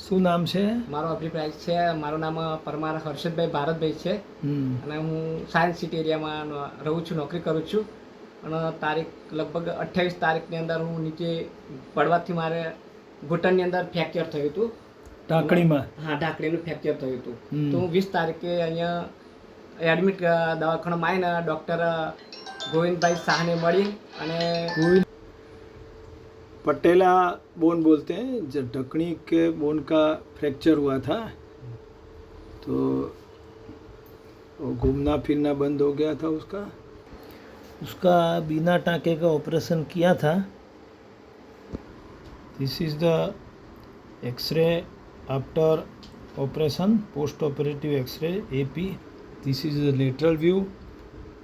શું નામ છે? મારો અભિપ્રાય છે, મારું નામ પરમાર હર્ષદભાઈ ભારતભાઈ છે અને હું સાયન્સ સિટી એરિયામાં રહું છું, નોકરી કરું છું. અને તારીખ લગભગ 28 તારીખની અંદર હું નીચે પડવાથી મારે ઘૂંટણની અંદર ફ્રેક્ચર થયું હતું. ઢાંકણીમાં? હા, ઢાંકણીનું ફ્રેક્ચર થયું હતું. તો હું 20 તારીખે અહીંયા એડમિટ દવાખાનામાં આવીને ડૉક્ટર गोविंद शाह ने मड़ी અને पटेला बोन बोलते हैं, जब ढकनी के बोन का फ्रैक्चर हुआ था तो वो घूमना फिरना बंद हो गया था उसका बिना टाँके का ऑपरेशन किया था. This is the X-ray after operation, post operative X-ray AP. This is the lateral view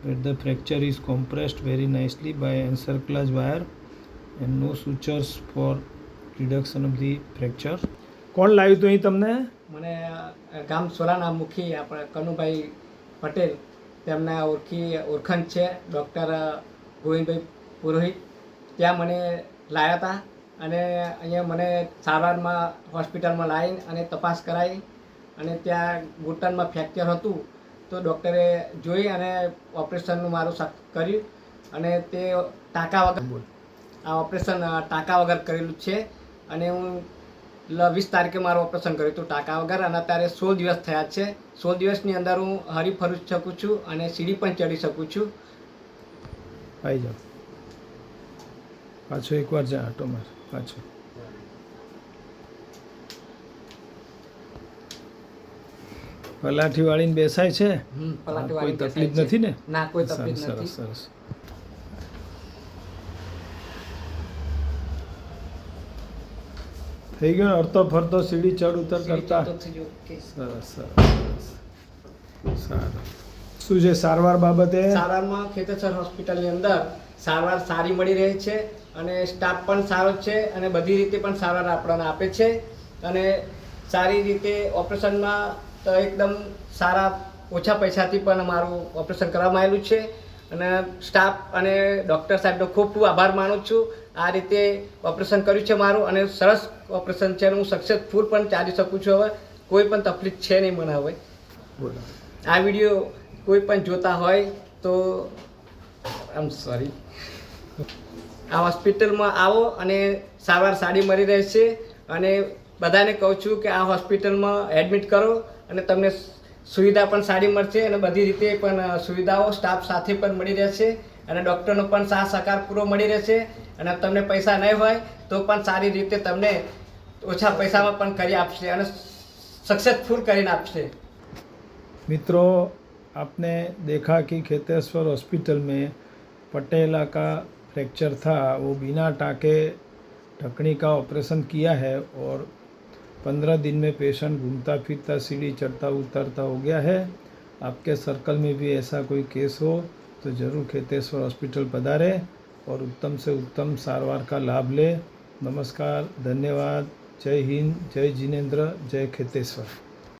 where the fracture is compressed very nicely by encirclage wire and no sutures for reduction of the fracture. કોણ લાવ્યું હતું અહીં તમને? મને ગામ સોલાના મુખી આપણે કનુભાઈ પટેલ, તેમના ઓળખાણ છે ડૉક્ટર ગોવિંદભાઈ પુરોહિત, ત્યાં મને લાવ્યા હતા અને અહીંયા મને સારવારમાં હોસ્પિટલમાં લાવીને અને તપાસ કરાવી અને ત્યાં ઘૂંટણમાં ફ્રેક્ચર હતું તો ડૉક્ટરે જોઈ અને ઓપરેશનનું મારું કર્યું અને તે ટાંકા વગર આ ઓપરેશન ટાંકા વગર કરેલું છે અને હું 20 તારીખે મારું ઓપરેશન કર્યું હતું ટાંકા વગર અને અત્યારે 16 દિવસ થયા છે. 16 દિવસની અંદર હું હરીફરી શકું છું અને સીડી પણ ચડી શકું છું. આવી જાઓ પાછો એકવાર જા આટો માર પાછો. પલાઠી વાળીને બેસાય છે? કોઈ તકલીફ નથી ને? ના, કોઈ તકલીફ નથી. સરસ. થઈ ગયો ને અડતો ફરતો સીડી ચડ ઉતર કરતા? સરસ. સારું. શું છે સારવાર બાબતે? સારવારમાં ખેતેસર હોસ્પિટલની અંદર સારવાર સારી મળી રહે છે અને સ્ટાફ પણ સારો છે અને બધી રીતે પણ સારવાર આપણને આપે છે અને સારી રીતે ઓપરેશનમાં તો એકદમ સારા ઓછા પૈસાથી પણ મારું ઓપરેશન કરવામાં આવેલું છે અને સ્ટાફ અને ડૉક્ટર સાહેબનો ખૂબ ખૂબ આભાર માનું છું. આ રીતે ઓપરેશન કર્યું છે મારું અને સરસ ઓપરેશન છે અને હું સક્સેસફુલ પણ ચાલી શકું છું. હવે કોઈ પણ તકલીફ છે નહીં મને. હવે બોલો, આ વિડીયો કોઈ પણ જોતા હોય તો સોરી, આ હોસ્પિટલમાં આવો અને સારવાર સારી મળી રહેશે અને બધાને કહું છું કે આ હોસ્પિટલમાં એડમિટ કરો અને તમને સુવિધા પણ સારી મળશે અને બધી રીતે પણ સુવિધાઓ સ્ટાફ સાથે પણ મળી રહેશે અને ડૉક્ટરનો પણ સાથ સહકાર પૂરો મળી રહેશે અને તમને પૈસા નહીં હોય તો પણ સારી રીતે તમને ઓછા પૈસામાં પણ કરી આપશે અને सक्सेसफुल કરીને આપશે. मित्रों, आपने देखा कि खेतेश्वर हॉस्पिटल में पटेला का फ्रैक्चर था, वो बिना टाँके ढकनी का ऑपरेशन किया है और 15 दिन में पेशेंट घूमता फिरता सीढ़ी चढ़ता उतरता हो गया है. आपके सर्कल में भी ऐसा कोई केस हो तो ज़रूर खेतेश्वर हॉस्पिटल पधारे और उत्तम से उत्तम सारवार का लाभ ले. नमस्कार, धन्यवाद. जय हिंद, जय जिनेंद्र, जय खेतेश्वर.